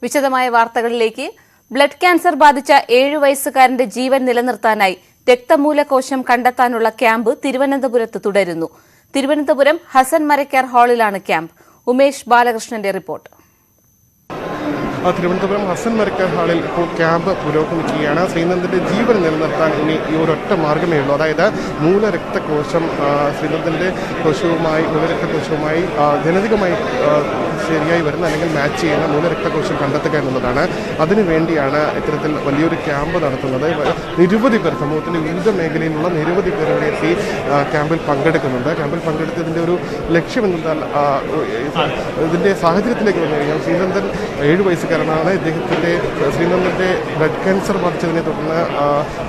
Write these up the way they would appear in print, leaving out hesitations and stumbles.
വിശദമായ വാർത്തകളിലേക്ക്. Blood cancer ബാധിച്ച 7 വയസ്സുകാരന്റെ ജീവൻ നിലനിർത്താനായി രക്തമൂലകോശം കണ്ടെത്താനുള്ള ക്യാമ്പ് തിരുവനന്തപുരത്ത് തുടരുന്നു. തിരുവനന്തപുരം ഹസൻ മരക്കാർ ഹാളിലാണ് ക്യാമ്പ്. ഉമേഷ് ബാലകൃഷ്ണന്റെ റിപ്പോർട്ട്. തിരുവനന്തപുരം ഹസൻ മരക്കാർ ഹാളിൽ ഇപ്പോൾ ക്യാമ്പ് പുരോഗമിക്കുകയാണ്. ശ്രീനന്ദന്റെ ജീവൻ നിലനിർത്താൻ ഇനി ഈ ഒരൊറ്റ മാർഗ്ഗമേ ഉള്ളൂ. അതായത് മൂലരക്തകോശം ശ്രീനന്ദന്റെ മൂലരക്തകോശവുമായി ജനിതകമായി ശരിയായി വരുന്ന അല്ലെങ്കിൽ മാച്ച് ചെയ്യുന്ന മൂലരക്തകോശം കണ്ടെത്തുക എന്നുള്ളതാണ്. അതിനുവേണ്ടിയാണ് ഇത്തരത്തിൽ വലിയൊരു ക്യാമ്പ് നടത്തുന്നത്. നിരവധി പേർ, സമൂഹത്തിൻ്റെ വിവിധ മേഖലയിലുള്ള നിരവധി പേർ ഇവിടെ എത്തി ക്യാമ്പിൽ പങ്കെടുക്കുന്നുണ്ട്. ക്യാമ്പിൽ പങ്കെടുത്തതിൻ്റെ ഒരു ലക്ഷ്യം എന്നാൽ ഇതിൻ്റെ സാഹചര്യത്തിലേക്ക് വന്നു കഴിഞ്ഞാൽ ശ്രീനന്ദൻ 7 വയസ്സുകാരനാണ്. ശ്രീനന്ദൻ്റെ ബ്ലഡ് ക്യാൻസർ ബാധിച്ചതിനെ തുടർന്ന്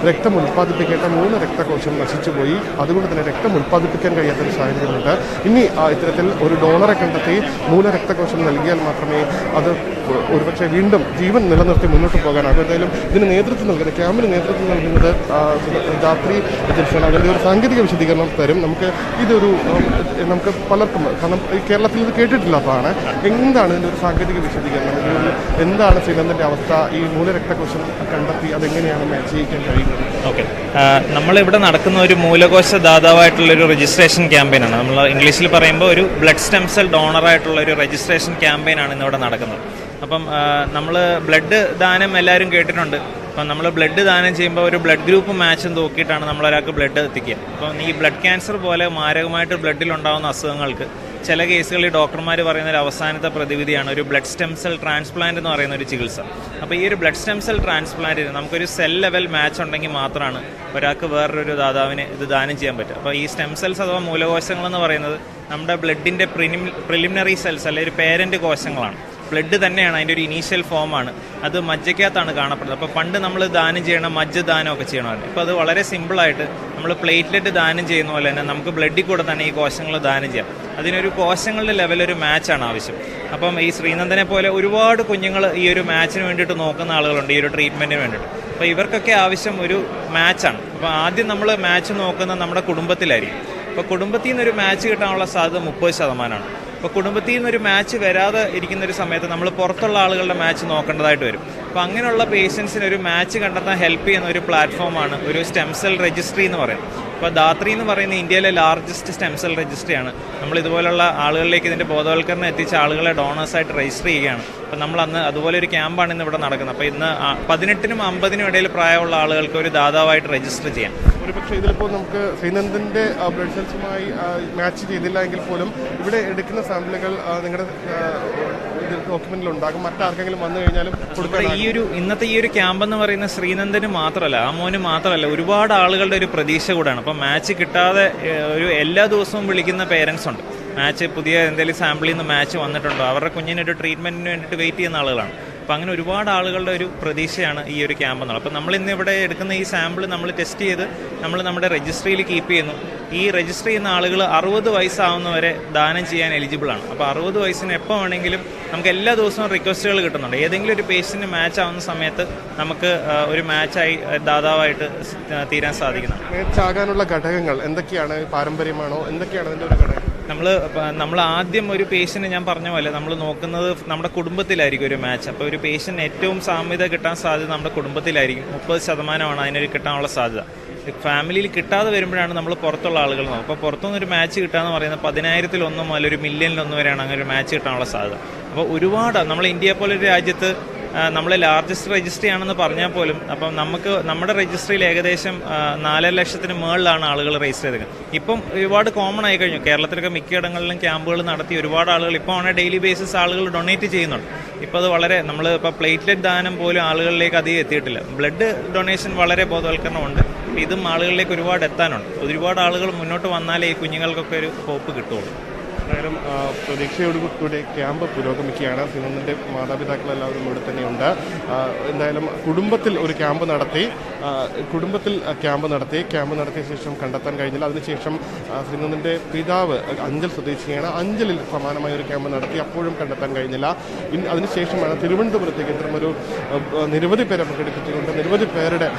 രക്തം ഉൽപ്പാദിപ്പിക്കേണ്ട മൂലരക്തകോശം നശിച്ചുപോയി. അതുകൊണ്ട് തന്നെ രക്തം ഉൽപ്പാദിപ്പിക്കാൻ കഴിയാത്തൊരു സാഹചര്യമുണ്ട്. ഇനി ഇത്തരത്തിൽ ഒരു ഡോണറെ കണ്ടെത്തി മൂലരക്തകോശം നൽകിയാൽ മാത്രമേ അത് ഒരുപക്ഷെ വീണ്ടും ജീവൻ നിലനിർത്തി മുന്നോട്ട് പോകാനാകും. എന്തായാലും ഇതിന് നേതൃത്വം നൽകുന്നത്, ക്യാമ്പിന് നേതൃത്വം നൽകുന്നത് ധാത്രി ഏജൻസിയാണ്. അതിൻ്റെ ഒരു സാങ്കേതിക വിശദീകരണം തരും. നമുക്ക് പലർക്കും, കാരണം ഈ കേരളത്തിൽ ഇത് കേട്ടിട്ടില്ലാത്തതാണ്. എന്താണ് ഇതിൻ്റെ ഒരു സാങ്കേതിക വിശദീകരണം? എന്താണ് ശ്രീനന്ദൻ്റെ അവസ്ഥ? ഈ മൂലരക്തകോശം കണ്ടെത്തി അതെങ്ങനെയാണ് മാച്ച് ചെയ്യിക്കാൻ കഴിയുന്നത്? ഓക്കെ, നമ്മളിവിടെ നടക്കുന്ന ഒരു മൂലകോശ ദാതാവായിട്ടുള്ളൊരു രജിസ്ട്രേഷൻ ക്യാമ്പയിനാണ്. നമ്മൾ ഇംഗ്ലീഷിൽ പറയുമ്പോൾ ഒരു ബ്ലഡ് സ്റ്റെം സെൽ ഡോണറായിട്ടുള്ള ഒരു രജിസ്ട്രേഷൻ ക്യാമ്പയിനാണ് ഇന്നിവിടെ നടക്കുന്നത്. അപ്പം നമ്മൾ ബ്ലഡ് ദാനം എല്ലാവരും കേട്ടിട്ടുണ്ട്. അപ്പം നമ്മൾ ബ്ലഡ് ദാനം ചെയ്യുമ്പോൾ ഒരു ബ്ലഡ് ഗ്രൂപ്പ് മാച്ച് നോക്കിയിട്ടാണ് നമ്മളൊരാൾക്ക് ബ്ലഡ് എത്തിക്കുക. അപ്പം ഈ ബ്ലഡ് ക്യാൻസർ പോലെ മാരകമായിട്ട് ബ്ലഡിലുണ്ടാകുന്ന അസുഖങ്ങൾക്ക് ചില കേസുകളിൽ ഡോക്ടർമാർ പറയുന്ന ഒരു അവസാനത്തെ പ്രതിവിധിയാണ് ഒരു ബ്ലഡ് സ്റ്റെം സെൽ ട്രാൻസ്പ്ലാന്റ് എന്ന് പറയുന്ന ഒരു ചികിത്സ. അപ്പോൾ ഈ ഒരു ബ്ലഡ് സ്റ്റെം സെൽ ട്രാൻസ്പ്ലാന്റിന് നമുക്കൊരു സെൽ ലെവൽ മാച്ച് ഉണ്ടെങ്കിൽ മാത്രമാണ് ഒരാൾക്ക് വേറൊരു ദാതാവിന് ഇത് ദാനം ചെയ്യാൻ പറ്റും. അപ്പോൾ ഈ സ്റ്റെം സെൽസ് അഥവാ മൂലകോശങ്ങൾ എന്ന് പറയുന്നത് നമ്മുടെ ബ്ലഡിൻ്റെ പ്രിലിമിനറി സെൽസ്, അല്ലെങ്കിൽ ഒരു പേരൻ്റ് കോശങ്ങളാണ്. ബ്ലഡ് തന്നെയാണ്, അതിൻ്റെ ഒരു ഇനീഷ്യൽ ഫോമാണ്. അത് മജ്ജയ്ക്കകത്താണ് കാണപ്പെടുന്നത്. അപ്പോൾ പണ്ട് നമ്മൾ ദാനം ചെയ്യണം, മജ്ജ ദാനമൊക്കെ ചെയ്യണമായിരുന്നു. ഇപ്പോൾ അത് വളരെ സിമ്പിളായിട്ട് നമ്മൾ പ്ലേറ്റ്ലെറ്റ് ദാനം ചെയ്യുന്ന പോലെ തന്നെ നമുക്ക് ബ്ലഡിൽ കൂടെ തന്നെ ഈ കോശങ്ങൾ ദാനം ചെയ്യാം. അതിനൊരു കോശങ്ങളുടെ ലെവലൊരു മാച്ചാണ് ആവശ്യം. അപ്പം ഈ ശ്രീനന്ദനെ പോലെ ഒരുപാട് കുഞ്ഞുങ്ങൾ ഈ ഒരു മാച്ചിന് വേണ്ടിയിട്ട് നോക്കുന്ന ആളുകളുണ്ട്, ഈ ഒരു ട്രീറ്റ്മെൻറ്റിന് വേണ്ടിയിട്ട്. അപ്പോൾ ഇവർക്കൊക്കെ ആവശ്യം ഒരു മാച്ചാണ്. അപ്പോൾ ആദ്യം നമ്മൾ മാച്ച് നോക്കുന്നത് നമ്മുടെ കുടുംബത്തിലായിരിക്കും. അപ്പോൾ കുടുംബത്തിൽ നിന്നൊരു മാച്ച് കിട്ടാനുള്ള സാധ്യത 30%. അപ്പോൾ കുടുംബത്തിൽ നിന്നൊരു മാച്ച് വരാതെ ഇരിക്കുന്നൊരു സമയത്ത് നമ്മൾ പുറത്തുള്ള ആളുകളുടെ മാച്ച് നോക്കേണ്ടതായിട്ട് വരും. അപ്പോൾ അങ്ങനെയുള്ള പേഷ്യൻസിന് ഒരു മാച്ച് കണ്ടെത്താൻ ഹെൽപ്പ് ചെയ്യുന്ന ഒരു പ്ലാറ്റ്ഫോമാണ് ഒരു സ്റ്റെം സെൽ രജിസ്ട്രി എന്ന് പറയുന്നത്. അപ്പോൾ ധാത്രി എന്ന് പറയുന്ന ഇന്ത്യയിലെ ലാർജസ്റ്റ് സ്റ്റെം സെൽ രജിസ്ട്രിയാണ്. നമ്മൾ ഇതുപോലുള്ള ആളുകളിലേക്ക് ഇതിൻ്റെ ബോധവൽക്കരണം എത്തിച്ച ആളുകളെ ഡോണേഴ്സായിട്ട് രജിസ്റ്റർ ചെയ്യുകയാണ്. അപ്പോൾ നമ്മൾ അതുപോലെ ഒരു ക്യാമ്പാണ് ഇന്ന് ഇവിടെ നടക്കുന്നത്. അപ്പോൾ ഇന്ന് 18-നും 50-നും ഇടയിൽ പ്രായമുള്ള ആളുകൾക്ക് ഒരു ദാതാവായിട്ട് രജിസ്റ്റർ ചെയ്യാം. ഒരുപക്ഷെ ഇതിലിപ്പോൾ നമുക്ക് ശ്രീനന്ദൻ്റെ ബ്ലഡ് സെൽസുമായി മാച്ച് ചെയ്തില്ല എങ്കിൽ പോലും ഇവിടെ എടുക്കുന്ന സാമ്പിളുകൾ നിങ്ങളുടെ ഡോക്യുമെന്റിൽ ഉണ്ടാകും. മറ്റാർക്കെങ്കിലും വന്നു കഴിഞ്ഞാലും ഇന്നത്തെ ഈ ഒരു ക്യാമ്പ് എന്ന് പറയുന്ന ശ്രീനന്ദന് മാത്രമല്ല, ആ മോന് മാത്രമല്ല, ഒരുപാട് ആളുകളുടെ ഒരു പ്രതീക്ഷ കൂടാണ്. അപ്പം മാച്ച് കിട്ടാതെ എല്ലാ ദിവസവും വിളിക്കുന്ന പേരൻസ് ഉണ്ട്. മാച്ച് പുതിയ എന്തെങ്കിലും സാമ്പിളിൽ നിന്ന് മാച്ച് വന്നിട്ടുണ്ടോ, അവരുടെ കുഞ്ഞിനൊരു ട്രീറ്റ്മെന്റിന് വേണ്ടിയിട്ട് വെയിറ്റ് ചെയ്യുന്ന ആളുകളാണ്. അപ്പോൾ അങ്ങനെ ഒരുപാട് ആളുകളുടെ ഒരു പ്രതീക്ഷയാണ് ഈ ഒരു ക്യാമ്പ് എന്നുള്ളത്. അപ്പോൾ നമ്മൾ ഇന്ന് ഇവിടെ എടുക്കുന്ന ഈ സാമ്പിൾ നമ്മൾ ടെസ്റ്റ് ചെയ്ത് നമ്മൾ നമ്മുടെ രജിസ്ട്രിയിൽ കീപ്പ് ചെയ്യുന്നു. ഈ രജിസ്റ്റർ ചെയ്യുന്ന ആളുകൾ 60 വയസ്സാവുന്നവരെ ദാനം ചെയ്യാൻ എലിജിബിളാണ്. അപ്പോൾ 60 വയസ്സിന് എപ്പോൾ വേണമെങ്കിലും നമുക്ക് എല്ലാ ദിവസവും റിക്വസ്റ്റുകൾ കിട്ടുന്നുണ്ട്. ഏതെങ്കിലും ഒരു പേഷ്യൻറ്റിന് മാച്ച് ആവുന്ന സമയത്ത് നമുക്ക് ഒരു മാച്ചായി ദാതാവായിട്ട് തീരാൻ സാധിക്കുന്നതാണ്. മാച്ചാകാനുള്ള ഘടകങ്ങൾ എന്തൊക്കെയാണ്? പാരമ്പര്യമാണോ? എന്തൊക്കെയാണ് അതിൻ്റെ ഒരു ഘടകം? നമ്മൾ ആദ്യം ഒരു പേഷ്യൻറ്റ്, ഞാൻ പറഞ്ഞ പോലെ നമ്മൾ നോക്കുന്നത് നമ്മുടെ കുടുംബത്തിലായിരിക്കും ഒരു മാച്ച്. അപ്പോൾ ഒരു പേഷ്യൻറ്റ് ഏറ്റവും സാമ്യത കിട്ടാൻ സാധ്യത നമ്മുടെ കുടുംബത്തിലായിരിക്കും. 30% അതിനൊരു കിട്ടാനുള്ള സാധ്യത. ഫാമിലിയിൽ കിട്ടാതെ വരുമ്പോഴാണ് നമ്മൾ പുറത്തുള്ള ആളുകൾ നോക്കും. അപ്പോൾ പുറത്തുനിന്നൊരു മാച്ച് കിട്ടാന്ന് പറയുന്നത് 10,000-1 മുതൽ 1,000,000 വരെയാണ് അങ്ങനെ ഒരു മാച്ച് കിട്ടാനുള്ള സാധ്യത. അപ്പോൾ ഒരുപാട് നമ്മൾ ഇന്ത്യയെ പോലൊരു രാജ്യത്ത് നമ്മൾ ലാർജസ്റ്റ് രജിസ്ട്രി ആണെന്ന് പറഞ്ഞാൽ പോലും അപ്പം നമ്മുടെ രജിസ്ട്രിയിൽ ഏകദേശം 4,00,000 മുകളിലാണ് ആളുകൾ രജിസ്റ്റർ ചെയ്തത്. ഇപ്പം ഒരുപാട് കോമൺ ആയി കഴിഞ്ഞു. കേരളത്തിലൊക്കെ മിക്കയിടങ്ങളിലും ക്യാമ്പുകൾ നടത്തി ഒരുപാട് ആളുകൾ ഇപ്പോൾ ആണ് ഡെയിലി ബേസിസ് ആളുകൾ ഡൊണേറ്റ് ചെയ്യുന്നുണ്ട്. ഇപ്പോൾ അത് വളരെ ഇപ്പോൾ പ്ലേറ്റ്ലെറ്റ് ദാനം പോലും ആളുകളിലേക്ക് അധികം എത്തിയിട്ടില്ല. ബ്ലഡ് ഡൊണേഷൻ വളരെ ബോധവൽക്കരണമുണ്ട്. ഇതും ആളുകളിലേക്ക് ഒരുപാട് എത്താനുണ്ട്. ഒരുപാട് ആളുകൾ മുന്നോട്ട് വന്നാലേ ഈ കുഞ്ഞുങ്ങൾക്കൊക്കെ ഒരു ഹോപ്പ് കിട്ടുള്ളൂ. എന്തായാലും പ്രതീക്ഷയോടുകൂടി ക്യാമ്പ് പുരോഗമിക്കുകയാണ്. ശ്രീനന്ദൻ്റെ മാതാപിതാക്കളെല്ലാവരും ഇവിടെ തന്നെയുണ്ട്. എന്തായാലും കുടുംബത്തിൽ ഒരു ക്യാമ്പ് നടത്തി ക്യാമ്പ് നടത്തിയ ശേഷം കണ്ടെത്താൻ കഴിഞ്ഞില്ല. അതിനുശേഷം ശ്രീനന്ദൻ്റെ പിതാവ് അഞ്ചൽ സ്വദേശിയാണ്. അഞ്ചലിൽ സമാനമായ ഒരു ക്യാമ്പ് നടത്തി, അപ്പോഴും കണ്ടെത്താൻ കഴിഞ്ഞില്ല. അതിനുശേഷമാണ് തിരുവനന്തപുരത്തേക്ക് ഇത്തരമൊരു നിരവധി പേരെ പങ്കെടുപ്പിച്ചുകൊണ്ട് നിരവധി പേരുടെ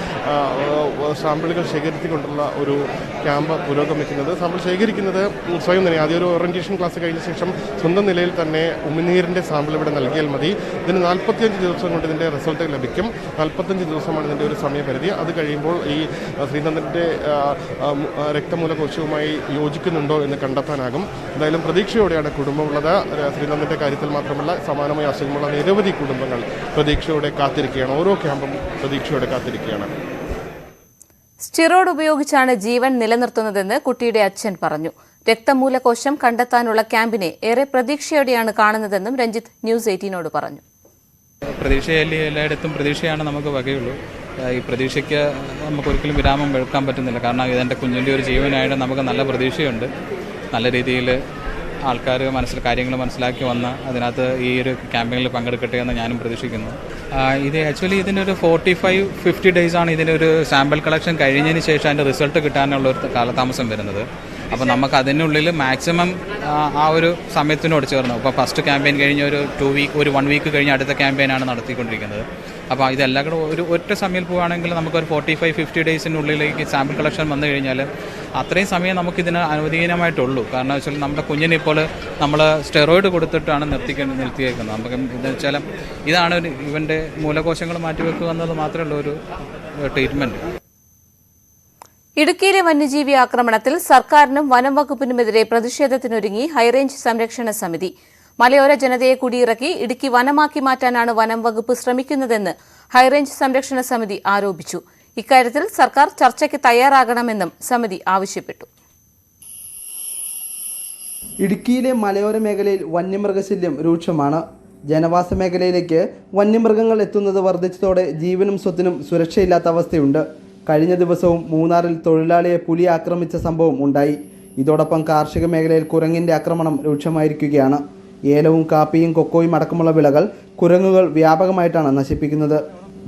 സാമ്പിളുകൾ ശേഖരിച്ചുകൊണ്ടുള്ള ഒരു ക്യാമ്പ് പുരോഗമിക്കുന്നത്. സാമ്പിൾ ശേഖരിക്കുന്നത് സ്വയം തന്നെ ആദ്യം ഒരു ഓറിയന്റേഷൻ റിജിസ്ട്രേഷൻ ക്ലാസ് കഴിഞ്ഞ ശേഷം സ്വന്തം നിലയിൽ തന്നെ ഉമിനീരിൻ്റെ സാമ്പിൾ ഇവിടെ നൽകിയാൽ മതി. ഇതിന് 45 ദിവസം കൊണ്ട് ഇതിൻ്റെ റിസൾട്ട് ലഭിക്കും. 45 ദിവസമാണ് ഇതിൻ്റെ ഒരു സമയപരിധി. അത് കഴിയുമ്പോൾ ഈ ശ്രീനന്ദൻ്റെ രക്തമൂലകോശവുമായി യോജിക്കുന്നുണ്ടോ എന്ന് കണ്ടെത്താനാകും. എന്തായാലും പ്രതീക്ഷയോടെയാണ് കുടുംബമുള്ളത്. ശ്രീനന്ദൻ്റെ കാര്യത്തിൽ മാത്രമല്ല, സമാനമായ അസുഖമുള്ള നിരവധി കുടുംബങ്ങൾ പ്രതീക്ഷയോടെ കാത്തിരിക്കുകയാണ്. ഓരോ ക്യാമ്പും പ്രതീക്ഷയോടെ കാത്തിരിക്കുകയാണ്. സ്റ്റിറോയിഡ് ഉപയോഗിച്ചാണ് ജീവൻ നിലനിർത്തുന്നതെന്ന് കുട്ടിയുടെ അച്ഛൻ പറഞ്ഞു. രക്തമൂലകോശം കണ്ടെത്താനുള്ള ക്യാമ്പിനെ ഏറെ പ്രതീക്ഷയോടെയാണ് കാണുന്നതെന്നും രഞ്ജിത്ത് ന്യൂസ് 18 പറഞ്ഞു. പ്രതീക്ഷയല്ലേ, എല്ലായിടത്തും പ്രതീക്ഷയാണ് നമുക്ക് വകയുള്ളൂ. ഈ പ്രതീക്ഷയ്ക്ക് നമുക്ക് ഒരിക്കലും വിരാമം വെക്കാൻ പറ്റുന്നില്ല. കാരണം ഇതെൻ്റെ കുഞ്ഞിൻ്റെ ഒരു ജീവനായിട്ട് നമുക്ക് നല്ല പ്രതീക്ഷയുണ്ട്. നല്ല രീതിയിൽ ആൾക്കാർ കാര്യങ്ങൾ മനസ്സിലാക്കി വന്ന് അതിനകത്ത് ഈ ഒരു ക്യാമ്പയിനിൽ പങ്കെടുക്കട്ടെ എന്ന് ഞാനും പ്രതീക്ഷിക്കുന്നു. ഇത് ആക്ച്വലി ഇതിനൊരു 45-50 ഡേയ്സാണ് ഇതിനൊരു സാമ്പിൾ കളക്ഷൻ കഴിഞ്ഞതിന് ശേഷം അതിൻ്റെ റിസൾട്ട് കിട്ടാനുള്ള ഒരു കാലതാമസം വരുന്നത്. അപ്പോൾ നമുക്ക് അതിനുള്ളിൽ മാക്സിമം ആ ഒരു സമയത്തിനോട് ചേർന്ന്, ഇപ്പോൾ ഫസ്റ്റ് ക്യാമ്പയിൻ കഴിഞ്ഞ് ഒരു 1 വീക്ക് കഴിഞ്ഞ് അടുത്ത ക്യാമ്പയിനാണ് നടത്തിക്കൊണ്ടിരിക്കുന്നത്. അപ്പോൾ ഇതെല്ലാം കൂടെ ഒറ്റ സമയം പോവുകയാണെങ്കിൽ നമുക്കൊരു 45-50 ഡേയ്സിനുള്ളിലേക്ക് സാമ്പിൾ കളക്ഷൻ വന്നു കഴിഞ്ഞാൽ അത്രയും സമയം നമുക്കിതിന് അനുവദീനമായിട്ടുള്ളൂ. കാരണം വെച്ചാൽ നമ്മുടെ കുഞ്ഞിനെ ഇപ്പോൾ നമ്മൾ സ്റ്റെറോയിഡ് കൊടുത്തിട്ടാണ് നിർത്തിയേക്കുന്നത്. നമുക്ക് എന്താ വെച്ചാൽ ഇതാണ് ഇവൻ്റെ മൂലകോശങ്ങൾ മാറ്റിവെക്കുക എന്നത് മാത്രമേ ഒരു ട്രീറ്റ്മെൻറ്റ്. ഇടുക്കിയിലെ വന്യജീവി ആക്രമണത്തിൽ സർക്കാരിനും വനം വകുപ്പിനുമെതിരെ പ്രതിഷേധത്തിനൊരുങ്ങി ഹൈറേഞ്ച് സംരക്ഷണ സമിതി. മലയോര ജനതയെ കുടിയിറക്കി ഇടുക്കി വനമാക്കി മാറ്റാനാണ് വനം വകുപ്പ് ശ്രമിക്കുന്നതെന്ന് ഹൈറേഞ്ച് സംരക്ഷണ സമിതി ആരോപിച്ചു. ഇക്കാര്യത്തിൽ സർക്കാർ ചർച്ചയ്ക്ക് തയ്യാറാകണമെന്നും സമിതി ആവശ്യപ്പെട്ടു. ഇടുക്കിയിലെ മലയോര മേഖലയിൽ വന്യമൃഗശല്യം രൂക്ഷമാണ്. ജനവാസ മേഖലയിലേക്ക് വന്യമൃഗങ്ങൾ എത്തുന്നത് വർദ്ധിച്ചതോടെ ജീവനും സ്വത്തിനും സുരക്ഷയില്ലാത്ത അവസ്ഥയുണ്ട്. കഴിഞ്ഞ ദിവസവും മൂന്നാറിൽ തൊഴിലാളിയെ പുലി ആക്രമിച്ച സംഭവം ഉണ്ടായി. ഇതോടൊപ്പം കാർഷിക മേഖലയിൽ കുരങ്ങിൻ്റെ ആക്രമണം രൂക്ഷമായിരിക്കുകയാണ്. ഏലവും കാപ്പിയും കൊക്കോയും അടക്കമുള്ള വിളകൾ കുരങ്ങുകൾ വ്യാപകമായിട്ടാണ് നശിപ്പിക്കുന്നത്.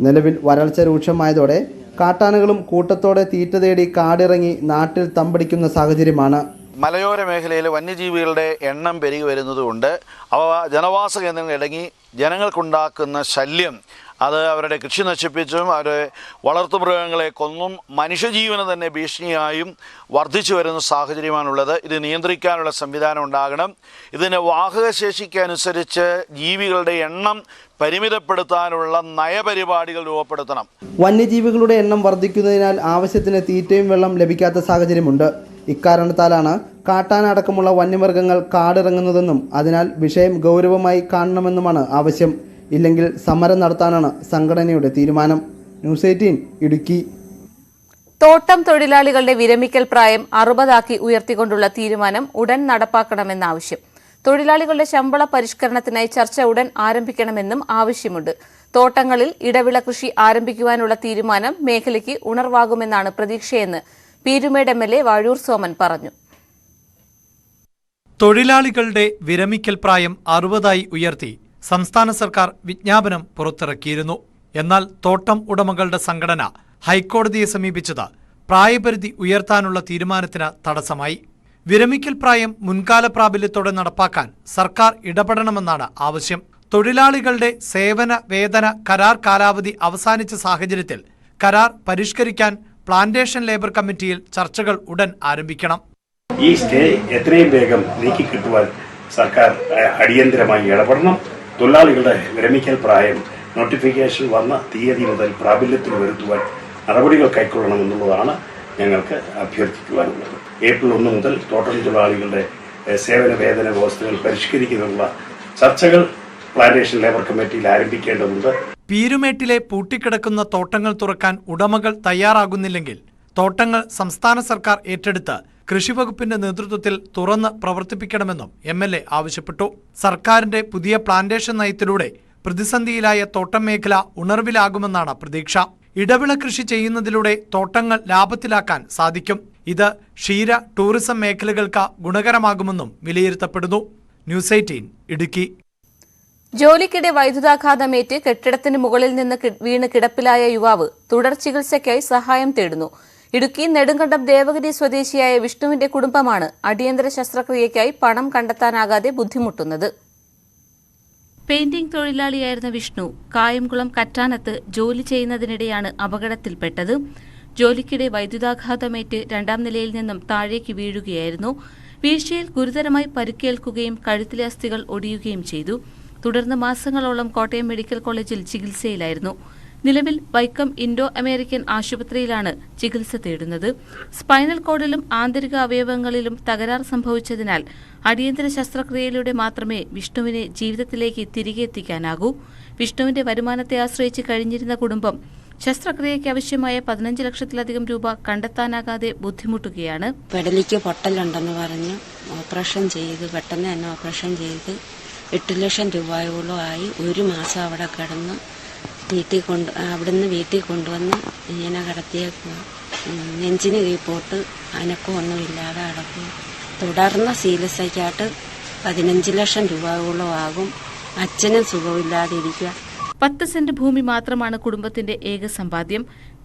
നിലവിൽ വരൾച്ച രൂക്ഷമായതോടെ കാട്ടാനകളും കൂട്ടത്തോടെ തീറ്റ തേടി കാടിറങ്ങി നാട്ടിൽ തമ്പടിക്കുന്ന സാഹചര്യമാണ്. മലയോര മേഖലയിൽ വന്യജീവികളുടെ എണ്ണം പെരുകി വരുന്നതുകൊണ്ട് അവ ജനവാസ കേന്ദ്രങ്ങൾ ഇടങ്ങി ജനങ്ങൾക്കുണ്ടാക്കുന്ന ശല്യം അത് അവരുടെ കൃഷി നശിപ്പിച്ചും അവരുടെ വളർത്തുമൃഗങ്ങളെ കൊന്നും മനുഷ്യജീവന് തന്നെ ഭീഷണിയായും വർദ്ധിച്ചു വരുന്ന സാഹചര്യമാണുള്ളത്. ഇത് നിയന്ത്രിക്കാനുള്ള സംവിധാനം ഉണ്ടാകണം. ഇതിന് വാഹകശേഷിക്കനുസരിച്ച് ജീവികളുടെ എണ്ണം പരിമിതപ്പെടുത്താനുള്ള നയപരിപാടികൾ രൂപപ്പെടുത്തണം. വന്യജീവികളുടെ എണ്ണം വർദ്ധിക്കുന്നതിനാൽ ആവശ്യത്തിന് തീറ്റയും വെള്ളം ലഭിക്കാത്ത സാഹചര്യമുണ്ട്. ഇക്കാരണത്താലാണ് കാട്ടാന അടക്കമുള്ള വന്യമൃഗങ്ങൾ കാടിറങ്ങുന്നതെന്നും അതിനാൽ വിഷയം ഗൗരവമായി കാണണമെന്നുമാണ് ആവശ്യം. ഇല്ലെങ്കിൽ സമരം നടത്താനാണ് സംഘടനയുടെ തീരുമാനം. ന്യൂസ് 18 ഇടുക്കി. തോട്ടം തൊഴിലാളികളുടെ വിരമിക്കൽ പ്രായം 60 ഉയർത്തിക്കൊണ്ടുള്ള തീരുമാനം ഉടൻ നടപ്പാക്കണമെന്ന ആവശ്യം. തൊഴിലാളികളുടെ ശമ്പള പരിഷ്കരണത്തിനായി ചർച്ച ഉടൻ ആരംഭിക്കണമെന്നും ആവശ്യമുണ്ട്. തോട്ടങ്ങളിൽ ഇടവിള കൃഷി ആരംഭിക്കുവാനുള്ള തീരുമാനം മേഖലയ്ക്ക് ഉണർവാകുമെന്നാണ് പ്രതീക്ഷയെന്ന് പീരുമേട് MLA വാഴൂർ സോമൻ പറഞ്ഞു. തൊഴിലാളികളുടെ വിരമിക്കൽ പ്രായം 60 ഉയർത്തി സംസ്ഥാന സർക്കാർ വിജ്ഞാപനം പുറത്തിറക്കിയിരുന്നു. എന്നാൽ തോട്ടം ഉടമകളുടെ സംഘടന ഹൈക്കോടതിയെ സമീപിച്ചത് പ്രായപരിധി ഉയർത്താനുള്ള തീരുമാനത്തിന് തടസ്സമായി. വിരമിക്കൽ പ്രായം മുൻകാല പ്രാബല്യത്തോടെ നടപ്പാക്കാൻ സർക്കാർ ഇടപെടണമെന്നാണ് ആവശ്യം. തൊഴിലാളികളുടെ സേവന വേതന കരാർ കാലാവധി അവസാനിച്ച സാഹചര്യത്തിൽ കരാർ പരിഷ്കരിക്കാൻ പ്ലാന്റേഷൻ ലേബർ കമ്മിറ്റിയിൽ ചർച്ചകൾ ഉടൻ ആരംഭിക്കണം. ഈ സ്റ്റേ എത്രയും വേഗം നീക്കിക്കിട്ടുവാൻ സർക്കാർ അടിയന്തരമായി ഇടപെടണം. തൊഴിലാളികളുടെ വിരമിക്കൽ പ്രായം നോട്ടിഫിക്കേഷൻ വന്ന തീയതി മുതൽ പ്രാബല്യത്തിൽ വരുത്തുവാൻ നടപടികൾ കൈക്കൊള്ളണമെന്നുള്ളതാണ് ഞങ്ങൾക്ക് അഭ്യർത്ഥിക്കുവാനുള്ളത്. ഏപ്രിൽ 1 മുതൽ തോട്ടം തൊഴിലാളികളുടെ സേവന വേതന വ്യവസ്ഥകൾ പരിഷ്കരിക്കുന്നതിനുള്ള ചർച്ചകൾ പ്ലാന്റേഷൻ ലേബർ കമ്മിറ്റിയിൽ ആരംഭിക്കേണ്ടതുണ്ട്. പീരുമേട്ടിലെ പൂട്ടിക്കിടക്കുന്ന തോട്ടങ്ങൾ തുറക്കാൻ ഉടമകൾ തയ്യാറാകുന്നില്ലെങ്കിൽ തോട്ടങ്ങൾ സംസ്ഥാന സർക്കാർ ഏറ്റെടുത്ത് കൃഷിവകുപ്പിന്റെ നേതൃത്വത്തിൽ തുറന്ന് പ്രവർത്തിപ്പിക്കണമെന്നും MLA ആവശ്യപ്പെട്ടു. സർക്കാരിന്റെ പുതിയ പ്ലാന്റേഷൻ നയത്തിലൂടെ പ്രതിസന്ധിയിലായ തോട്ടം മേഖല ഉണർവിലാകുമെന്നാണ് പ്രതീക്ഷ. ഇടവിള കൃഷി ചെയ്യുന്നതിലൂടെ തോട്ടങ്ങൾ ലാഭത്തിലാക്കാൻ സാധിക്കും. ഇത് ക്ഷീര ടൂറിസം മേഖലകൾക്ക് ഗുണകരമാകുമെന്നും വിലയിരുത്തപ്പെടുന്നു. ന്യൂസ് 18 ഇടുക്കി. ജോലിക്കിടെ വൈദ്യുതാഘാതമേറ്റ് കെട്ടിടത്തിന് മുകളിൽ നിന്ന് വീണ് കിടപ്പിലായ യുവാവ് തുടർ ചികിത്സയ്ക്കായി സഹായം തേടുന്നു. ഇടുക്കി നെടുങ്കണ്ടം ദേവഗിരി സ്വദേശിയായ വിഷ്ണുവിന്റെ കുടുംബമാണ് അടിയന്തര ശസ്ത്രക്രിയയ്ക്കായി പണം കണ്ടെത്താനാകാതെ ബുദ്ധിമുട്ടുന്നത്. പെയിന്റിംഗ് തൊഴിലാളിയായിരുന്ന വിഷ്ണു കായംകുളം കറ്റാനത്ത് ജോലി ചെയ്യുന്നതിനിടെയാണ് അപകടത്തിൽപ്പെട്ടത്. ജോലിക്കിടെ വൈദ്യുതാഘാതമേറ്റ് 2ാം നിലയിൽ നിന്നും താഴേക്ക് വീഴുകയായിരുന്നു. വീഴ്ചയിൽ ഗുരുതരമായി പരിക്കേൽക്കുകയും കഴുത്തിലെ അസ്ഥികൾ ഒടിയുകയും ചെയ്തു. തുടർന്ന് മാസങ്ങളോളം കോട്ടയം മെഡിക്കൽ കോളേജിൽ ചികിത്സയിലായിരുന്നു. നിലവിൽ വൈക്കം ഇൻഡോ അമേരിക്കൻ ആശുപത്രിയിലാണ് ചികിത്സ തേടുന്നത്. സ്പൈനൽ കോഡിലും ആന്തരിക അവയവങ്ങളിലും തകരാർ സംഭവിച്ചതിനാൽ അടിയന്തര ശസ്ത്രക്രിയയിലൂടെ മാത്രമേ വിഷ്ണുവിനെ ജീവിതത്തിലേക്ക് തിരികെ എത്തിക്കാനാകൂ. വിഷ്ണുവിന്റെ വരുമാനത്തെ ആശ്രയിച്ച് കഴിഞ്ഞിരുന്ന കുടുംബം ശസ്ത്രക്രിയയ്ക്ക് ആവശ്യമായ 15 ലക്ഷത്തിലധികം രൂപ കണ്ടെത്താനാകാതെ ബുദ്ധിമുട്ടുകയാണ്. പെടലിക്ക് പൊട്ടലുണ്ടെന്ന് പറഞ്ഞ് ഓപ്പറേഷൻ ചെയ്ത് പെട്ടെന്ന് തന്നെ ഓപ്പറേഷൻ ചെയ്ത് 8 ലക്ഷം രൂപയോളം ആയി. 1 മാസം അവിടെ കിടന്ന് അവിടുന്ന് വീട്ടിൽ കൊണ്ടുവന്ന് ഇങ്ങനെ കിടത്തിയേക്കുക. നെഞ്ചിന് കീഴ്പോട്ട് അനക്കമൊന്നുമില്ലാതെ കിടക്കും. തുടർന്ന് ചികിത്സയ്ക്കായിട്ട് 15 ലക്ഷം രൂപയോളം ആകും. അച്ഛനും സുഖമില്ലാതിരിക്കുക. 10 സെന്റ് ഭൂമി മാത്രമാണ് കുടുംബത്തിന്റെ ഏക സമ്പാദ്യം.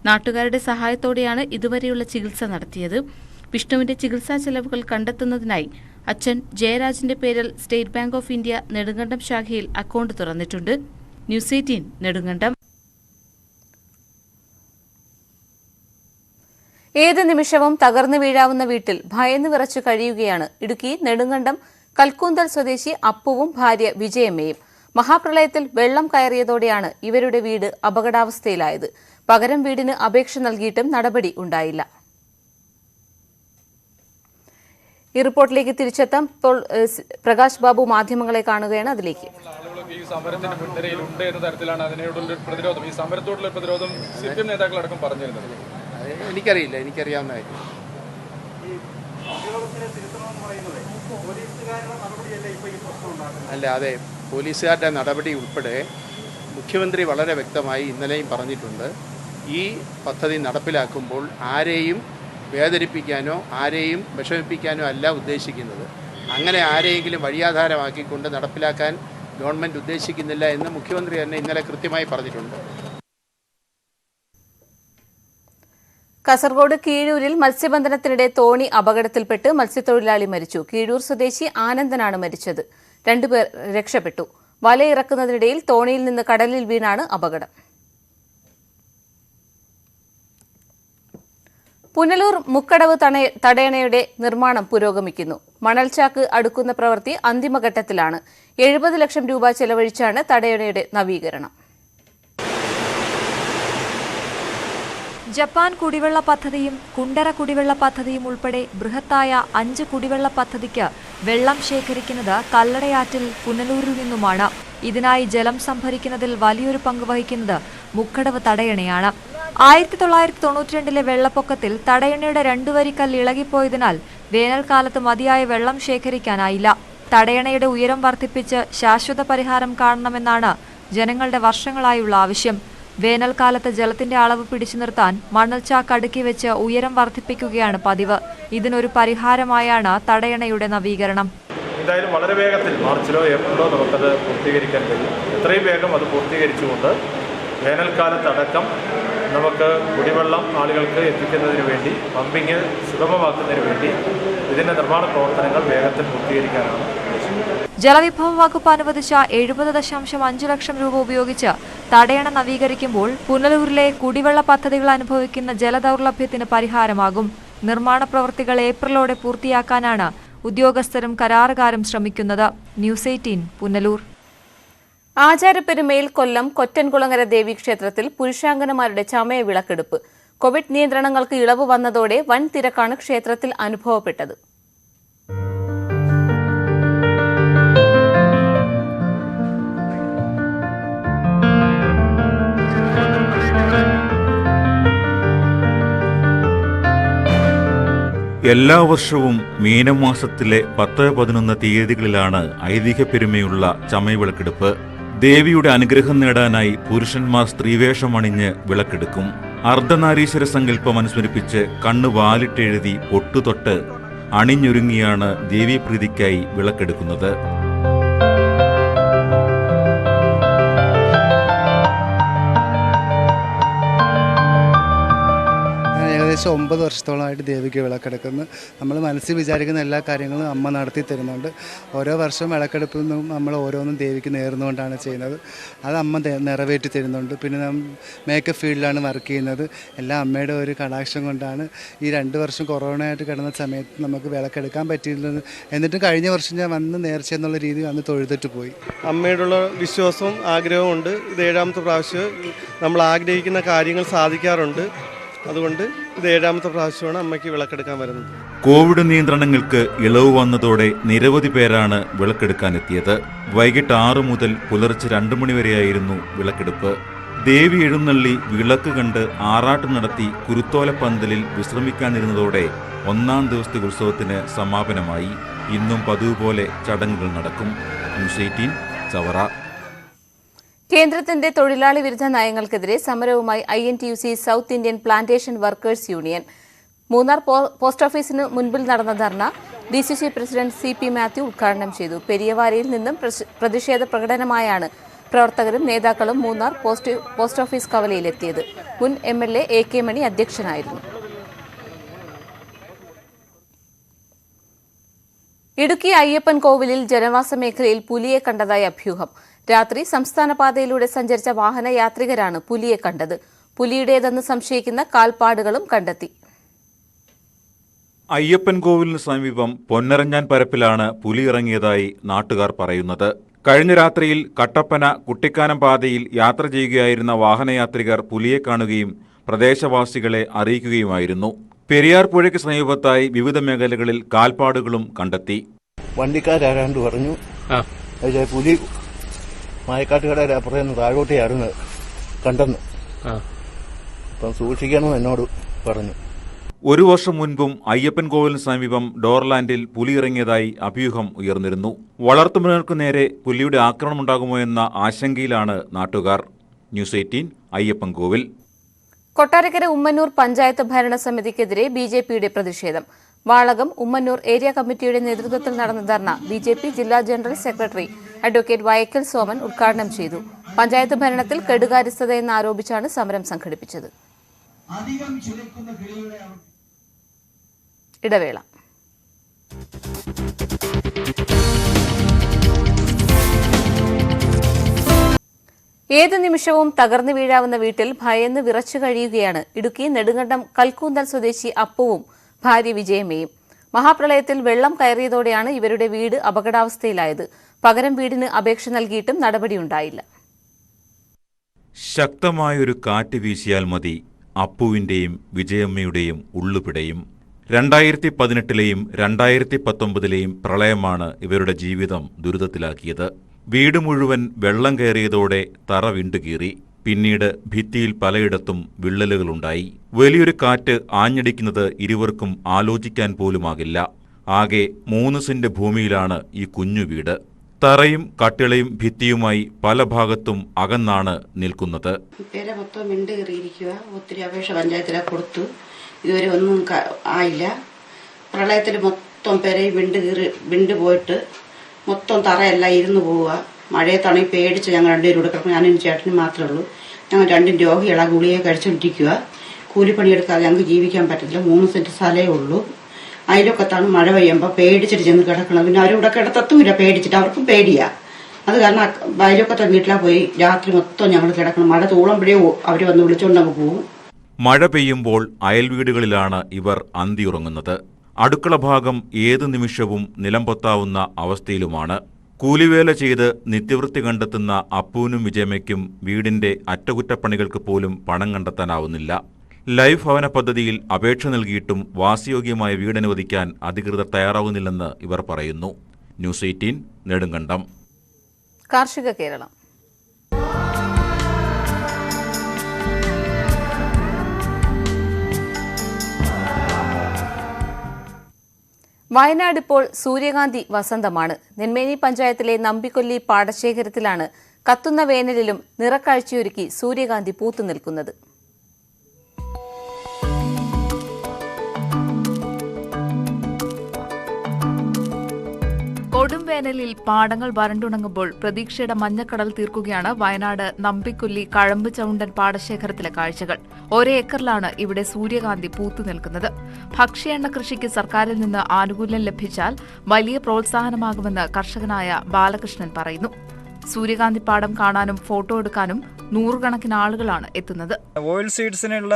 നാട്ടുകാരുടെ സഹായത്തോടെയാണ് ഇതുവരെയുള്ള ചികിത്സ നടത്തിയത്. വിഷ്ണുവിന്റെ ചികിത്സാ ചെലവുകൾ കണ്ടെത്തുന്നതിനായി അച്ഛൻ ജയരാജിന്റെ പേരിൽ state bank of India Nedumkandam ശാഖയിൽ അക്കൗണ്ട് തുറന്നിട്ടുണ്ട്. ന്യൂസ് 18 നെടുങ്കണ്ടം. ഏത് നിമിഷവും തകർന്നു വീഴാവുന്ന വീട്ടിൽ ഭയന്ന് വിറച്ചു കഴിയുകയാണ് ഇടുക്കി നെടുങ്കണ്ടം കൽക്കൂന്തൽ സ്വദേശി അപ്പുവും ഭാര്യ വിജയമ്മയും. മഹാപ്രളയത്തിൽ വെള്ളം കയറിയതോടെയാണ് ഇവരുടെ വീട് അപകടാവസ്ഥയിലായത്. പകരം വീടിന് അപേക്ഷ നൽകിയിട്ടും നടപടി ഉണ്ടായില്ല. ഈ റിപ്പോർട്ടിലേക്ക് തിരിച്ചെത്താം. ഇപ്പോൾ പ്രകാശ് ബാബു മാധ്യമങ്ങളെ കാണുകയാണ്. അതിലേക്ക് ഈ സമരത്തിന്റെ മുൻനിരയിലുണ്ട് എന്ന തരത്തിലാണ് അതിനോടുള്ള പ്രതിരോധം, ഈ സമരത്തോടുള്ള പ്രതിരോധം സിപിഎം നേതാക്കളടക്കം പറഞ്ഞിരുന്നത്. എനിക്കറിയില്ല, എനിക്കറിയാവുന്ന കാര്യം. അല്ല, അതെ, പോലീസുകാരുടെ നടപടി ഉൾപ്പെടെ മുഖ്യമന്ത്രി വളരെ വ്യക്തമായി ഇന്നലെയും പറഞ്ഞിട്ടുണ്ട്. ഈ പദ്ധതി നടപ്പിലാക്കുമ്പോൾ ആരെയും വേദനിപ്പിക്കാനോ ആരെയും വിഷമിപ്പിക്കാനോ അല്ല ഉദ്ദേശിക്കുന്നത്. അങ്ങനെ ആരെയെങ്കിലും വഴിയാധാരമാക്കിക്കൊണ്ട് നടപ്പിലാക്കാൻ ഗവൺമെൻറ് ഉദ്ദേശിക്കുന്നില്ല എന്ന് മുഖ്യമന്ത്രി തന്നെ ഇന്നലെ കൃത്യമായി പറഞ്ഞിട്ടുണ്ട്. കാസർഗോഡ് കീഴൂരിൽ മത്സ്യബന്ധനത്തിനിടെ തോണി അപകടത്തിൽപ്പെട്ട് മത്സ്യത്തൊഴിലാളി മരിച്ചു. കീഴൂർ സ്വദേശി ആനന്ദനാണ് മരിച്ചത്. 2 പേർ രക്ഷപ്പെട്ടു. വലയിറക്കുന്നതിനിടയിൽ തോണിയിൽ നിന്ന് കടലിൽ വീണാണ് അപകടം. പുനലൂർ മുക്കടവ് തടയണയുടെ നിർമ്മാണം പുരോഗമിക്കുന്നു. മണൽച്ചാക്ക് അടുക്കുന്ന പ്രവൃത്തി അന്തിമഘട്ടത്തിലാണ്. 70 ലക്ഷം രൂപ ചെലവഴിച്ചാണ് തടയണയുടെ നവീകരണം. ജപ്പാൻ കുടിവെള്ള പദ്ധതിയും കുണ്ടറ കുടിവെള്ള പദ്ധതിയും ഉൾപ്പെടെ ബൃഹത്തായ 5 കുടിവെള്ള പദ്ധതിക്ക് വെള്ളം ശേഖരിക്കുന്നത് കല്ലടയാറ്റിൽ പുനലൂരിൽ നിന്നുമാണ്. ഇതിനായി ജലം സംഭരിക്കുന്നതിൽ വലിയൊരു പങ്ക് വഹിക്കുന്നത് മുക്കടവ് തടയണയാണ്. 1992 വെള്ളപ്പൊക്കത്തിൽ തടയണയുടെ 2 വരിക്കല്ല് ഇളകിപ്പോയതിനാൽ വേനൽക്കാലത്ത് മതിയായ വെള്ളം ശേഖരിക്കാനായില്ല. തടയണയുടെ ഉയരം വർദ്ധിപ്പിച്ച് ശാശ്വത പരിഹാരം കാണണമെന്നാണ് ജനങ്ങളുടെ വർഷങ്ങളായുള്ള ആവശ്യം. വേനൽക്കാലത്ത് ജലത്തിന്റെ അളവ് പിടിച്ചു നിർത്താൻ മണൽച്ചാക്ക് അടുക്കി വെച്ച് ഉയരം വർദ്ധിപ്പിക്കുകയാണ് പതിവ്. ഇതിനൊരു പരിഹാരമായാണ് തടയണയുടെ നവീകരണം. എന്തായാലും വളരെ വേഗത്തിൽ മാർച്ചിലോ ഏപ്രിലോ നമുക്കത് പൂർത്തീകരിക്കാൻ കഴിയും. എത്രയും വേഗം അത് പൂർത്തീകരിച്ചുകൊണ്ട് വേനൽക്കാലത്തടക്കം നമുക്ക് കുടിവെള്ളം ആളുകൾക്ക് എത്തിക്കുന്നതിന് വേണ്ടി പമ്പിങ് സുഗമമാക്കുന്നതിന് വേണ്ടി ഇതിന്റെ നിർമ്മാണ പ്രവർത്തനങ്ങൾ വേഗത്തിൽ പൂർത്തീകരിക്കാനാണ് ഉദ്ദേശിക്കുന്നത്. ജലവിഭവ വകുപ്പ് അനുവദിച്ച 70.5 ലക്ഷം രൂപ ഉപയോഗിച്ച് തടയണ നവീകരിക്കുമ്പോൾ പുനലൂരിലെ കുടിവെള്ള പദ്ധതികൾ അനുഭവിക്കുന്ന ജലദൗർലഭ്യത്തിന് പരിഹാരമാകും. നിർമ്മാണ പ്രവൃത്തികൾ ഏപ്രിലോടെ പൂർത്തിയാക്കാനാണ് ഉദ്യോഗസ്ഥരും കരാറുകാരും ശ്രമിക്കുന്നത്. ന്യൂസ് 18 പുനലൂർ. ആചാരപ്പെരുമയിൽ കൊല്ലം കൊറ്റൻകുളങ്ങര ദേവീക്ഷേത്രത്തിൽ പുരുഷാംഗനമാരുടെ ചമയ വിളക്കെടുപ്പ്. കോവിഡ് നിയന്ത്രണങ്ങൾക്ക് ഇളവ് വന്നതോടെ വൻ തിരക്കാണ് ക്ഷേത്രത്തിൽ അനുഭവപ്പെട്ടത്. എല്ലാ വർഷവും മീനമാസത്തിലെ 10-11 തീയതികളിലാണ് ഐതിഹ്യപ്പെരുമയുള്ള ചമയവിളക്കെടുപ്പ്. ദേവിയുടെ അനുഗ്രഹം നേടാനായി പുരുഷന്മാർ സ്ത്രീവേഷമണിഞ്ഞ് വിളക്കെടുക്കും. അർദ്ധനാരീശ്വര സങ്കല്പം അനുസ്മരിപ്പിച്ച് കണ്ണ് വാലിട്ടെഴുതി പൊട്ടുതൊട്ട് അണിഞ്ഞൊരുങ്ങിയാണ് ദേവീപ്രീതിക്കായി വിളക്കെടുക്കുന്നത്. ഏകദേശം 9 വർഷത്തോളമായിട്ട് ദേവിക്ക് വിളക്കെടുക്കുന്നു. നമ്മൾ മനസ്സിൽ വിചാരിക്കുന്ന എല്ലാ കാര്യങ്ങളും അമ്മ നടത്തി തരുന്നുണ്ട്. ഓരോ വർഷം വിളക്കെടുപ്പിൽ നിന്നും നമ്മൾ ഓരോന്നും ദേവിക്ക് നേർന്നുകൊണ്ടാണ് ചെയ്യുന്നത്. അത് അമ്മ നിറവേറ്റി തരുന്നുണ്ട്. പിന്നെ മേക്കപ്പ് ഫീൽഡിലാണ് വർക്ക് ചെയ്യുന്നത്. എല്ലാം അമ്മയുടെ ഒരു കടാക്ഷം കൊണ്ടാണ്. ഈ 2 വർഷം കൊറോണയായിട്ട് കിടന്ന സമയത്ത് നമുക്ക് വിളക്കെടുക്കാൻ പറ്റിയിരുന്നത്. എന്നിട്ട് കഴിഞ്ഞ വർഷം ഞാൻ വന്ന് നേർച്ച എന്നുള്ള രീതിയിൽ വന്ന് തൊഴുതിട്ട് പോയി. അമ്മയോടുള്ള വിശ്വാസവും ആഗ്രഹവും ഉണ്ട്. ഇത് 7ാമത്തെ പ്രാവശ്യം നമ്മൾ ആഗ്രഹിക്കുന്ന കാര്യങ്ങൾ സാധിക്കാറുണ്ട്. അതുകൊണ്ട് ഇത് 7ാമത്തെ പ്രാവശ്യമാണ് അമ്മയ്ക്ക് വിളക്കെടുക്കാൻ വരുന്നത്. കോവിഡ് നിയന്ത്രണങ്ങൾക്ക് ഇളവ് വന്നതോടെ നിരവധി പേരാണ് വിളക്കെടുക്കാനെത്തിയത്. വൈകിട്ട് 6 മുതൽ പുലർച്ചെ 2 മണിവരെയായിരുന്നു വിളക്കെടുപ്പ്. ദേവി എഴുന്നള്ളി വിളക്ക് കണ്ട് ആറാട്ട് നടത്തി കുരുത്തോലപ്പന്തലിൽ വിശ്രമിക്കാനിരുന്നതോടെ 1ാം ദിവസത്തെ ഉത്സവത്തിന് സമാപനമായി. ഇന്നും പതിവ് പോലെ ചടങ്ങുകൾ നടക്കും. ന്യൂസ് 18 ചവറ. കേന്ദ്രത്തിന്റെ തൊഴിലാളി വിരുദ്ധ നയങ്ങൾക്കെതിരെ സമരവുമായി INTUC south Indian plantation workers union. Munnar post ഓഫീസിന് മുൻപിൽ നടന്ന ധർണ DCC പ്രസിഡന്റ് CP മാത്യു ഉദ്ഘാടനം ചെയ്തു. പെരിയവാരയിൽ നിന്നും പ്രതിഷേധ പ്രകടനമായാണ് പ്രവർത്തകരും നേതാക്കളും മൂന്നാർ പോസ്റ്റ് ഓഫീസ് കവലയിലെത്തിയത്. മുൻ MLA AK മണി അധ്യക്ഷനായിരുന്നു. ഇടുക്കി അയ്യപ്പൻ കോവിലിൽ ജനവാസ മേഖലയിൽ പുലിയെ കണ്ടതായി അഭ്യൂഹം. രാത്രി സംസ്ഥാന പാതയിലൂടെ സഞ്ചരിച്ച വാഹനയാത്രികരാണ് പുലിയെ കണ്ടത്. പുലിയുടേതെന്ന് സംശയിക്കുന്ന കാൽപ്പാടുകളും കണ്ടെത്തി. അയ്യപ്പൻ കോവിലിന് സമീപം പൊന്നരഞ്ഞാൻ പരപ്പിലാണ് പുലി ഇറങ്ങിയതായി നാട്ടുകാർ പറയുന്നത്. കഴിഞ്ഞ രാത്രിയിൽ കട്ടപ്പന കുട്ടിക്കാനം പാതയിൽ യാത്ര ചെയ്യുകയായിരുന്ന വാഹനയാത്രികർ പുലിയെ കാണുകയും പ്രദേശവാസികളെ അറിയിക്കുകയുമായിരുന്നു. പെരിയാർ പുഴയ്ക്ക് സമീപത്തായി വിവിധ മേഖലകളിൽ കാൽപ്പാടുകളും കണ്ടെത്തി. വണ്ടിക്കാരാണ്ട് പറഞ്ഞു അതിലെ പുലി മായക്കാട്ടുകടയുടെ അപ്പുറം താഴോട്ടെയായിരുന്നു കണ്ടെന്ന്. അപ്പം സൂക്ഷിക്കണം എന്നോട് പറഞ്ഞു. 1 വർഷം മുൻപും അയ്യപ്പൻ കോവിലിന് സമീപം ഡോർലാൻഡിൽ പുലി ഇറങ്ങിയതായി അഭ്യൂഹം ഉയർന്നിരുന്നു. വളർത്തുമൃഗങ്ങൾക്ക് നേരെ പുലിയുടെ ആക്രമണമുണ്ടാകുമോ എന്ന ആശങ്കയിലാണ് നാട്ടുകാർ. ന്യൂസ് 18 അയ്യപ്പൻ കോവിൽ. കൊട്ടാരക്കര ഉമ്മന്നൂർ പഞ്ചായത്ത് ഭരണസമിതിക്കെതിരെ BJPയുടെ പ്രതിഷേധം. വാളകം ഉമ്മന്നൂർ ഏരിയ കമ്മിറ്റിയുടെ നേതൃത്വത്തിൽ നടന്ന ധർണ BJP ജില്ലാ general secretary advocate Vayakkal Soman ഉദ്ഘാടനം ചെയ്തു. പഞ്ചായത്ത് ഭരണത്തിൽ കെടുകാര്യസ്ഥതയെന്ന് ആരോപിച്ചാണ് സമരം സംഘടിപ്പിച്ചത്. ഇടവേള. ഏതു നിമിഷവും തകർന്നു വീഴാവുന്ന വീട്ടിൽ ഭയന്ന് വിറച്ചു കഴിയുകയാണ് ഇടുക്കി നെടുങ്കണ്ടം കൽക്കൂന്തൽ സ്വദേശി അപ്പുവും ഭാര്യ വിജയമ്മയും. മഹാപ്രളയത്തിൽ വെള്ളം കയറിയതോടെയാണ് ഇവരുടെ വീട് അപകടാവസ്ഥയിലായത്. പകരം വീടിന് അപേക്ഷ നൽകിയിട്ടും നടപടിയുണ്ടായില്ല. ശക്തമായൊരു കാറ്റ് വീശിയാൽ മതി അപ്പുവിന്റെയും വിജയമ്മയുടെയും ഉള്ളുപിടയും. 2018-ലെയും 2019-ലെയും പ്രളയമാണ് ഇവരുടെ ജീവിതം ദുരിതത്തിലാക്കിയത്. വീട് മുഴുവൻ വെള്ളം കയറിയതോടെ തറ വിണ്ടുകീറി. പിന്നീട് ഭിത്തിയിൽ പലയിടത്തും വിള്ളലുകളുണ്ടായി. വലിയൊരു കാറ്റ് ആഞ്ഞടിക്കുന്നത് ഇരുവർക്കും ആലോചിക്കാൻ പോലുമാകില്ല. ആകെ 3 സെന്റ് ഭൂമിയിലാണ് ഈ കുഞ്ഞു വീട്. തറയും കട്ടിളയും ഭിത്തിയുമായി പല ഭാഗത്തും അകന്നാണ് നിൽക്കുന്നത്. പേരെ മൊത്തം വിണ്ട് കയറിയിരിക്കുക. ഒത്തിരി അപേക്ഷ പഞ്ചായത്തിലെ കൊടുത്തു. ഇതുവരെ ഒന്നും ആയില്ല. പ്രളയത്തിൽ മൊത്തം പേരെയും വിണ്ട് പോയിട്ട് മൊത്തം തറയെല്ലാം ഇരുന്ന് പോവുക. മഴയത്താണെങ്കിൽ പേടിച്ച് ഞങ്ങൾ 2 പേരും കിടക്കും. ഞാനും ചേട്ടനും മാത്രമേ ഉള്ളൂ. ഞങ്ങൾ 2 രോഗികളാ ഗുളിയെ കഴിച്ചുകൊണ്ടിരിക്കുക. കൂലിപ്പണിയെടുക്കാതെ ഞങ്ങൾക്ക് ജീവിക്കാൻ പറ്റത്തില്ല. 3 സെന്റ് സ്ഥലമേ ഉള്ളൂ. അതിലൊക്കത്താണ് മഴ പെയ്യുമ്പോൾ പേടിച്ചിട്ട് ചെന്ന് കിടക്കണം. പിന്നെ അവരിവിടെ കിടത്തത്തുമില്ല, പേടിച്ചിട്ട് അവർക്കും പേടിയാ. അത് കാരണം വയലൊക്കത്തെ വീട്ടിലാ പോയി രാത്രി മൊത്തം ഞങ്ങൾ കിടക്കണം. മഴ തൂളുമ്പോഴേ അവർ വന്ന് വിളിച്ചുകൊണ്ട് അങ്ങ് പോകും. മഴ പെയ്യുമ്പോൾ അയൽവീടുകളിലാണ് ഇവർ അന്തിയുറങ്ങുന്നത്. അടുക്കള ഭാഗം ഏതു നിമിഷവും നിലംപൊത്താവുന്ന അവസ്ഥയിലുമാണ്. കൂലിവേല ചെയ്ത് നിത്യവൃത്തി കണ്ടെത്തുന്ന അപ്പുവിനും വിജയമ്മയ്ക്കും വീടിന്റെ അറ്റകുറ്റപ്പണികൾക്ക് പോലും പണം കണ്ടെത്താനാവുന്നില്ല. ലൈഫ് ഭവന പദ്ധതിയിൽ അപേക്ഷ നൽകിയിട്ടും വാസയോഗ്യമായ വീടനുവദിക്കാൻ അധികൃതർ തയ്യാറാവുന്നില്ലെന്ന് ഇവർ പറയുന്നു. ന്യൂസ് 18 നെടുങ്കണ്ടം. കാർഷിക കേരളം. വയനാട് ഇപ്പോൾ സൂര്യകാന്തി വസന്തമാണ്. നെന്മേനി പഞ്ചായത്തിലെ നമ്പിക്കൊല്ലി പാടശേഖരത്തിലാണ് കത്തുന്ന വേനലിലും നിറക്കാഴ്ചയൊരുക്കി സൂര്യകാന്തി പൂത്തുനിൽക്കുന്നത്. കൊടും വേനലിൽ പാടങ്ങൾ വരണ്ടുണങ്ങുമ്പോൾ പ്രതീക്ഷയുടെ മഞ്ഞക്കടൽ തീർക്കുകയാണ് വയനാട് നമ്പിക്കുല്ലി കഴമ്പ് ചൗണ്ടൻ പാടശേഖരത്തിലെ കാഴ്ചകൾ. ഒരേക്കറിലാണ് ഇവിടെ സൂര്യകാന്തി പൂത്തുനിൽക്കുന്നത്. ഭക്ഷ്യ എണ്ണ കൃഷിക്ക് സർക്കാരിൽ നിന്ന് ആനുകൂല്യം ലഭിച്ചാൽ വലിയ പ്രോത്സാഹനമാകുമെന്ന് കർഷകനായ ബാലകൃഷ്ണൻ പറയുന്നു. സൂര്യകാന്തി പാടം കാണാനും ഫോട്ടോ എടുക്കാനും നൂറുകണക്കിന് ആളുകളാണ് എത്തുന്നത്. ഓയിൽ സീഡ്സിനുള്ള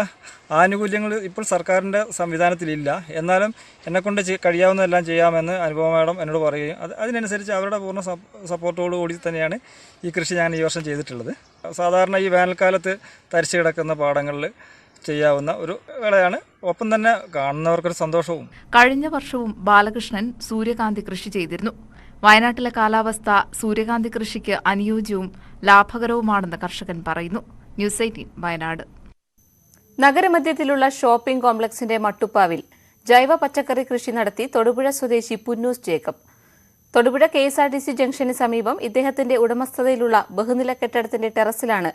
ആനുകൂല്യങ്ങൾ ഇപ്പോൾ സർക്കാരിൻ്റെ സംവിധാനത്തിലില്ല. എന്നാലും എന്നെക്കൊണ്ട് കഴിയാവുന്നതെല്ലാം ചെയ്യാമെന്ന് അനുപമ മാഡം എന്നോട് പറയുകയും അതിനനുസരിച്ച് അവരുടെ പൂർണ്ണ സപ്പോർട്ടോടുകൂടി തന്നെയാണ് ഈ കൃഷി ഞാൻ ഈ വർഷം ചെയ്തിട്ടുള്ളത്. സാധാരണ ഈ വേനൽക്കാലത്ത് തരിച്ചു കിടക്കുന്ന പാടങ്ങളിൽ ചെയ്യാവുന്ന ഒരു വിളയാണ്. ഒപ്പം തന്നെ കാണുന്നവർക്കൊരു സന്തോഷവും. കഴിഞ്ഞ വർഷവും ബാലകൃഷ്ണൻ സൂര്യകാന്തി കൃഷി ചെയ്തിരുന്നു. വയനാട്ടിലെ കാലാവസ്ഥ സൂര്യകാന്തി കൃഷിക്ക് അനുയോജ്യവും ലാഭകരവുമാണെന്ന് കർഷകൻ പറയുന്നു. ന്യൂസ് 18 വയനാട്. നഗരമധ്യത്തിലുള്ള ഷോപ്പിംഗ് കോംപ്ലക്സിന്റെ മട്ടുപ്പാവിൽ ജൈവ പച്ചക്കറി കൃഷി നടത്തി തൊടുപുഴ സ്വദേശി Punnoose Jacob. Thodupuzha KSRTC junction സമീപം ഇദ്ദേഹത്തിന്റെ ഉടമസ്ഥതയിലുള്ള ബഹുനില കെട്ടിടത്തിന്റെ ടെറസിലാണ്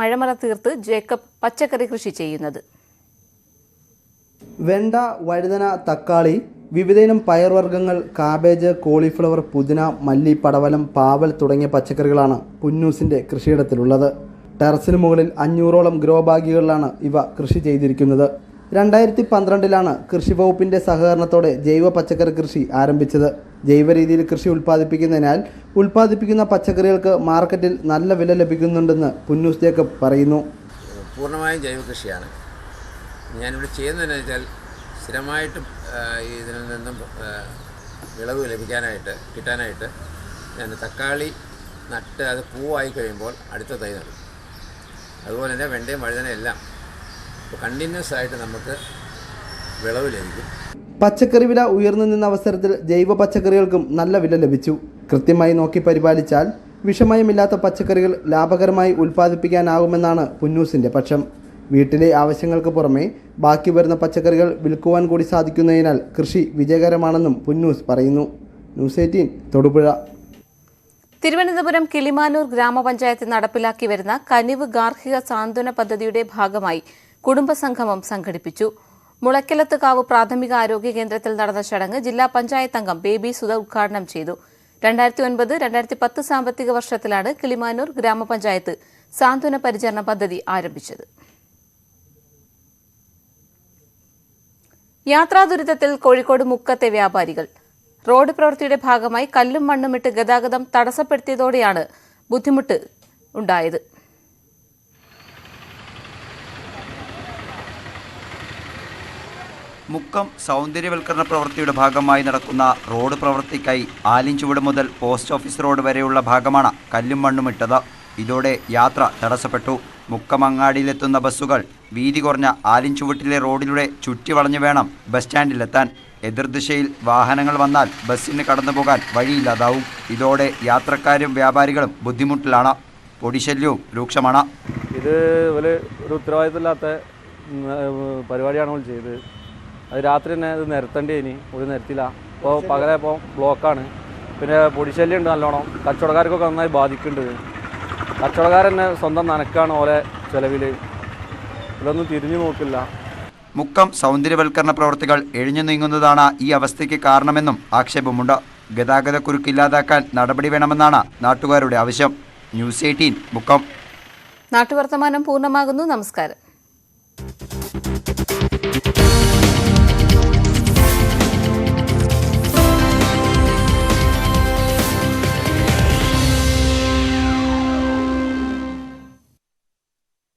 മഴമറ തീർത്ത് ജേക്കബ് പച്ചക്കറി കൃഷി ചെയ്യുന്നത്. വെണ്ട, വഴുതന, തക്കാളി, വിവിധയിനം പയർവർഗ്ഗങ്ങൾ, കാബേജ്, കോളിഫ്ലവർ, പുതിന, മല്ലി, പടവലം, പാവൽ തുടങ്ങിയ പച്ചക്കറികളാണ് പുന്നൂസിൻ്റെ കൃഷിയിടത്തിലുള്ളത്. ടെറസിന് മുകളിൽ 500ഓളം ഗ്രോ ബാഗുകളിലാണ് ഇവ കൃഷി ചെയ്തിരിക്കുന്നത്. 2012 കൃഷി വകുപ്പിൻ്റെ സഹകരണത്തോടെ ജൈവ പച്ചക്കറി കൃഷി ആരംഭിച്ചത്. ജൈവ രീതിയിൽ കൃഷി ഉൽപ്പാദിപ്പിക്കുന്നതിനാൽ ഉൽപ്പാദിപ്പിക്കുന്ന പച്ചക്കറികൾക്ക് മാർക്കറ്റിൽ നല്ല വില ലഭിക്കുന്നുണ്ടെന്ന് പുന്നൂസ് ജേക്കബ് പറയുന്നു. പൂർണ്ണമായും ജൈവ കൃഷിയാണ് ഞാനിവിടെ ചെയ്യുന്നതെന്ന് വെച്ചാൽ സ്ഥിരമായിട്ടും ഇതിൽ നിന്നും വിളവ് കിട്ടാനായിട്ട് ഞാൻ തക്കാളി നട്ട് അത് പൂവായി കഴിയുമ്പോൾ അടുത്ത തൈ നടും. അതുപോലെ തന്നെ വെണ്ടയും വഴുതനയും എല്ലാം കണ്ടിന്യൂസ് ആയിട്ട് നമുക്ക് വിളവ് ലഭിക്കും. പച്ചക്കറി വില ഉയർന്നു നിന്ന അവസരത്തിൽ ജൈവ പച്ചക്കറികൾക്കും നല്ല വില ലഭിച്ചു. കൃത്യമായി നോക്കി പരിപാലിച്ചാൽ വിഷമയമില്ലാത്ത പച്ചക്കറികൾ ലാഭകരമായി ഉൽപ്പാദിപ്പിക്കാനാകുമെന്നാണ് പുന്നൂസിൻ്റെ പക്ഷം. വീട്ടിലെ ആവശ്യങ്ങൾക്ക് പുറമെ ബാക്കി വരുന്ന പച്ചക്കറികൾ വിൽക്കുവാൻ കൂടി സാധിക്കുന്നതിനാൽ കൃഷി വിജയകരമാണെന്നും പുന്നൂസ് പറയുന്നു. ന്യൂസ് 18 തൊടുപുഴ. തിരുവനന്തപുരം കിളിമാനൂർ ഗ്രാമപഞ്ചായത്ത് നടപ്പിലാക്കി വരുന്ന കനിവ് ഗാർഹിക സാന്ത്വന പദ്ധതിയുടെ ഭാഗമായി കുടുംബസംഗമം സംഘടിപ്പിച്ചു. മുളക്കലത്തുകാവ് പ്രാഥമിക ആരോഗ്യ കേന്ദ്രത്തിൽ നടന്ന ചടങ്ങ് ജില്ലാ പഞ്ചായത്ത് അംഗം ബേബി സുധ ഉദ്ഘാടനം ചെയ്തു. 2009-2010 സാമ്പത്തിക വർഷത്തിലാണ് കിളിമാനൂർ ഗ്രാമപഞ്ചായത്ത് സാന്ത്വന പരിചരണ പദ്ധതി ആരംഭിച്ചത്. യാത്രാദുരിതത്തിൽ കോഴിക്കോട് മുക്കത്തെ വ്യാപാരികൾ. റോഡ് പ്രവൃത്തിയുടെ ഭാഗമായി കല്ലും മണ്ണുമിട്ട് ഗതാഗതം തടസ്സപ്പെടുത്തിയതോടെയാണ് ബുദ്ധിമുട്ട് ഉണ്ടായത്. മുക്കം സൗന്ദര്യവൽക്കരണ പ്രവൃത്തിയുടെ ഭാഗമായി നടക്കുന്ന റോഡ് പ്രവൃത്തിക്കായി ആലിൻചുവട് മുതൽ പോസ്റ്റ് ഓഫീസ് റോഡ് വരെയുള്ള ഭാഗമാണ് കല്ലും മണ്ണുമിട്ടത്. ഇതോടെ യാത്ര തടസ്സപ്പെട്ടു. മുക്കം അങ്ങാടിയിലെത്തുന്ന ബസ്സുകൾ വീതി കുറഞ്ഞ ആലിൻചുവട്ടിലെ റോഡിലൂടെ ചുറ്റി വളഞ്ഞു വേണം ബസ് സ്റ്റാൻഡിലെത്താൻ. എതിർദിശയിൽ വാഹനങ്ങൾ വന്നാൽ ബസ്സിന് കടന്നുപോകാൻ വഴിയില്ലാതാവും. ഇതോടെ യാത്രക്കാരും വ്യാപാരികളും ബുദ്ധിമുട്ടിലാണ്. പൊടിശല്യവും രൂക്ഷമാണ്. ഇത് ഒരു ഉത്തരവാദിത്തമില്ലാത്ത പരിപാടിയാണ് ചെയ്തത്. അത് രാത്രി തന്നെ ഇത് നിരത്തേണ്ടി ഇനി ഒരു നിരത്തില്ല. ഇപ്പോൾ പകലപ്പോൾ ബ്ലോക്കാണ്. പിന്നെ പൊടിശല്യം ഉണ്ട് നല്ലോണം. കച്ചവടക്കാർക്കൊക്കെ നന്നായി ബാധിക്കുന്നുണ്ട്. കച്ചവടക്കാരെന്നെ സ്വന്തം നനക്കാണ് ഓരോ ചെലവിൽ. ഇതൊന്നും തിരിഞ്ഞു നോക്കില്ല. മുക്കം സൗന്ദര്യവൽക്കരണ പ്രവർത്തികൾ എഴിഞ്ഞു നീങ്ങുന്നതാണ് ഈ അവസ്ഥയ്ക്ക് കാരണമെന്നും ആക്ഷേപമുണ്ട്. ഗതാഗതക്കുരുക്കില്ലാതാക്കാൻ നടപടി വേണമെന്നാണ് നാട്ടുകാരുടെ ആവശ്യം. ന്യൂസ് 18 മുക്കം. നാട്ടുവർത്തമാനം പൂർണ്ണമാകുന്നു. നമസ്കാരം.